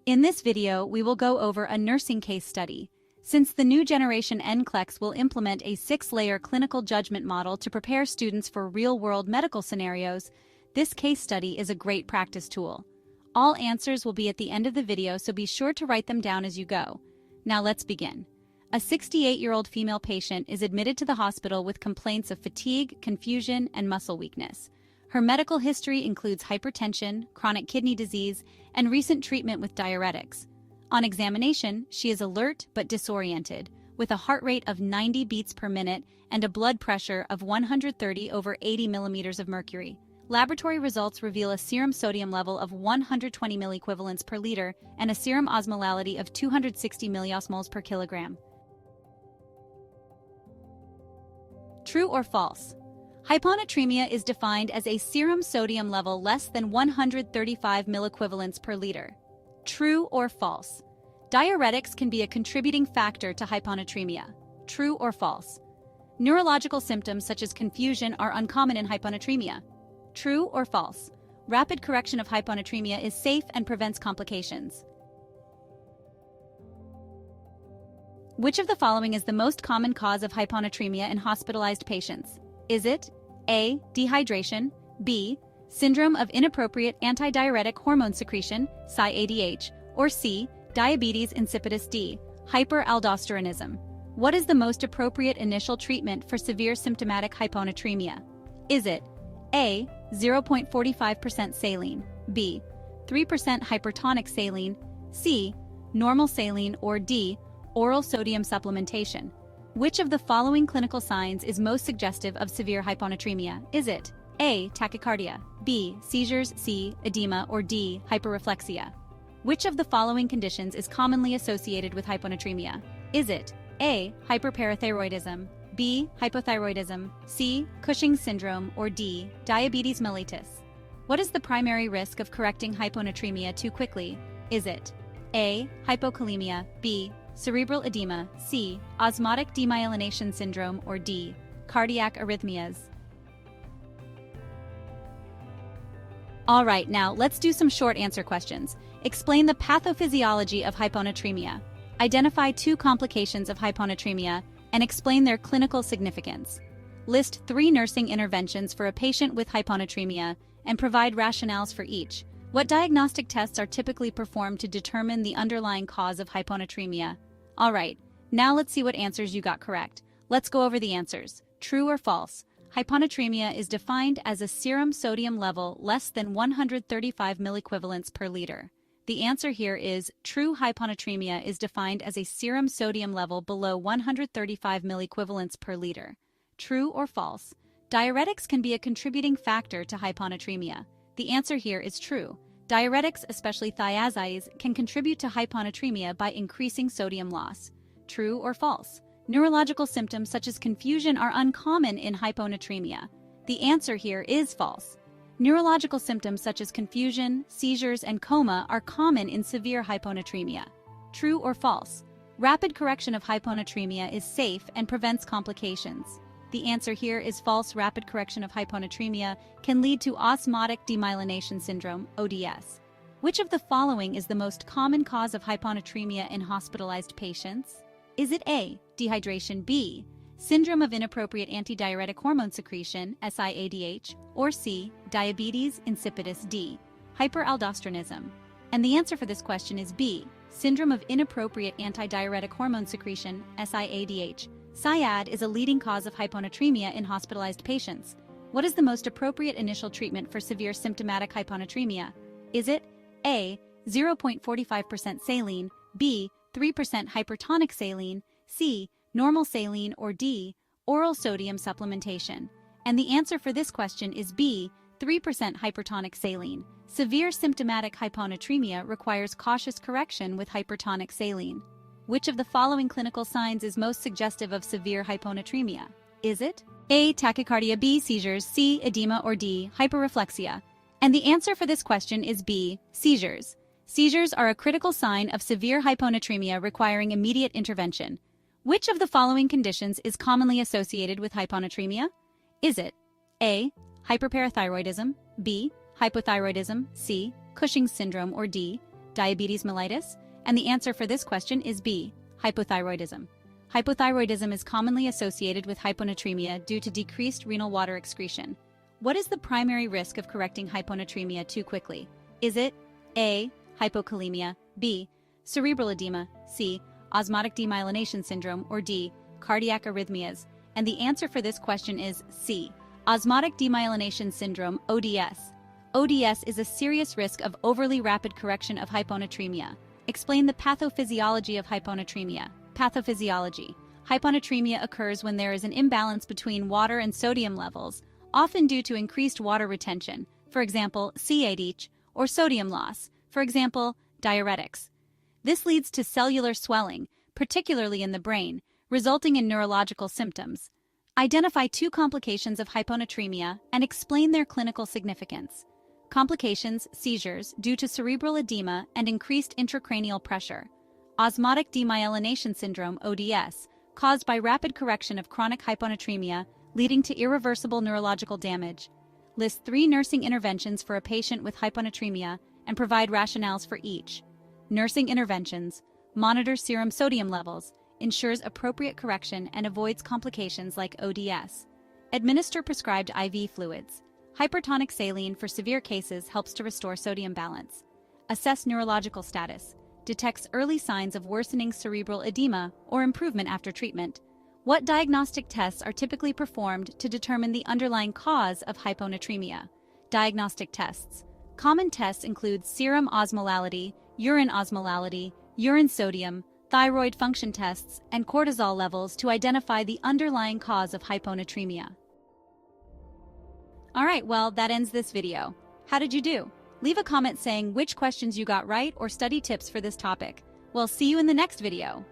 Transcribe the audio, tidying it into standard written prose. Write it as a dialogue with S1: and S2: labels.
S1: In this video, we will go over a nursing case study. Since the new generation Nclex will implement a 6-layer clinical judgment model to prepare students for real-world medical scenarios, this case study is a great practice tool. All answers will be at the end of the video, so be sure to write them down as you go. Now let's begin. A 68-year-old female patient is admitted to the hospital with complaints of fatigue, confusion, and muscle weakness. Her medical history includes hypertension, chronic kidney disease, and recent treatment with diuretics. On examination, she is alert but disoriented, with a heart rate of 90 beats per minute and a blood pressure of 130 over 80 millimeters of mercury. Laboratory results reveal a serum sodium level of 120 milliequivalents per liter and a serum osmolality of 260 milliosmoles per kilogram. True or false? Hyponatremia is defined as a serum sodium level less than 135 milliequivalents per liter. True or false? Diuretics can be a contributing factor to hyponatremia. True or false? Neurological symptoms such as confusion are uncommon in hyponatremia. True or false? Rapid correction of hyponatremia is safe and prevents complications. Which of the following is the most common cause of hyponatremia in hospitalized patients? Is it A. Dehydration, B. Syndrome of inappropriate antidiuretic hormone secretion, SIADH, or C. Diabetes insipidus, D. Hyperaldosteronism? What is the most appropriate initial treatment for severe symptomatic hyponatremia? Is it A. 0.45% saline, B. 3% hypertonic saline, C. Normal saline, or D. Oral sodium supplementation? Which of the following clinical signs is most suggestive of severe hyponatremia? Is it A. Tachycardia, B. Seizures, C. Edema, or D. Hyperreflexia? Which of the following conditions is commonly associated with hyponatremia? Is it A. Hyperparathyroidism, B. Hypothyroidism, C. Cushing's syndrome, or D. Diabetes mellitus? What is the primary risk of correcting hyponatremia too quickly? Is it A. Hypokalemia, B. Cerebral edema, C. Osmotic demyelination syndrome, or D. Cardiac arrhythmias? Alright, now let's do some short answer questions. Explain the pathophysiology of hyponatremia. Identify 2 complications of hyponatremia and explain their clinical significance. List 3 nursing interventions for a patient with hyponatremia and provide rationales for each. What diagnostic tests are typically performed to determine the underlying cause of hyponatremia? Alright, now let's see what answers you got correct. Let's go over the answers. True or false? Hyponatremia is defined as a serum sodium level less than 135 milliequivalents per liter. The answer here is true. Hyponatremia is defined as a serum sodium level below 135 milliequivalents per liter. True or false? Diuretics can be a contributing factor to hyponatremia. The answer here is true. Diuretics, especially thiazides, can contribute to hyponatremia by increasing sodium loss. True or false? Neurological symptoms such as confusion are uncommon in hyponatremia. The answer here is false. Neurological symptoms such as confusion, seizures, and coma are common in severe hyponatremia. True or false? Rapid correction of hyponatremia is safe and prevents complications. The answer here is false. Rapid correction of hyponatremia can lead to osmotic demyelination syndrome, ODS. Which of the following is the most common cause of hyponatremia in hospitalized patients? Is it A. Dehydration, B. Syndrome of inappropriate antidiuretic hormone secretion, SIADH, or C. Diabetes insipidus, D. Hyperaldosteronism? And the answer for this question is B. Syndrome of inappropriate antidiuretic hormone secretion, SIADH. SIAD is a leading cause of hyponatremia in hospitalized patients. What is the most appropriate initial treatment for severe symptomatic hyponatremia? Is it A. 0.45% saline, B. 3% hypertonic saline, C. Normal saline, or D. Oral sodium supplementation? And the answer for this question is B. 3% hypertonic saline. Severe symptomatic hyponatremia requires cautious correction with hypertonic saline. Which of the following clinical signs is most suggestive of severe hyponatremia? Is it A. Tachycardia, B. Seizures, C. Edema, or D. Hyperreflexia? And the answer for this question is B. Seizures. Seizures are a critical sign of severe hyponatremia requiring immediate intervention. Which of the following conditions is commonly associated with hyponatremia? Is it A. Hyperparathyroidism, B. Hypothyroidism, C. Cushing's syndrome, or D. diabetes mellitus? And the answer for this question is B, hypothyroidism. Hypothyroidism is commonly associated with hyponatremia due to decreased renal water excretion. What is the primary risk of correcting hyponatremia too quickly? Is it A, hypokalemia, B, cerebral edema, C, osmotic demyelination syndrome, or D, cardiac arrhythmias? And the answer for this question is C, osmotic demyelination syndrome, ODS. ODS is a serious risk of overly rapid correction of hyponatremia. Explain the pathophysiology of hyponatremia. Pathophysiology. Hyponatremia occurs when there is an imbalance between water and sodium levels, often due to increased water retention, for example, CADH, or sodium loss, for example, diuretics. This leads to cellular swelling, particularly in the brain, resulting in neurological symptoms. Identify 2 complications of hyponatremia and explain their clinical significance. Complications: seizures due to cerebral edema and increased intracranial pressure. Osmotic demyelination syndrome, ODS, caused by rapid correction of chronic hyponatremia, leading to irreversible neurological damage. List 3 nursing interventions for a patient with hyponatremia and provide rationales for each. Nursing interventions: monitor serum sodium levels, ensures appropriate correction and avoids complications like ODS. Administer prescribed IV fluids. Hypertonic saline for severe cases helps to restore sodium balance. Assess neurological status. Detects early signs of worsening cerebral edema or improvement after treatment. What diagnostic tests are typically performed to determine the underlying cause of hyponatremia? Diagnostic tests. Common tests include serum osmolality, urine sodium, thyroid function tests, and cortisol levels to identify the underlying cause of hyponatremia. Alright, well, that ends this video. How did you do? Leave a comment saying which questions you got right or study tips for this topic. We'll see you in the next video.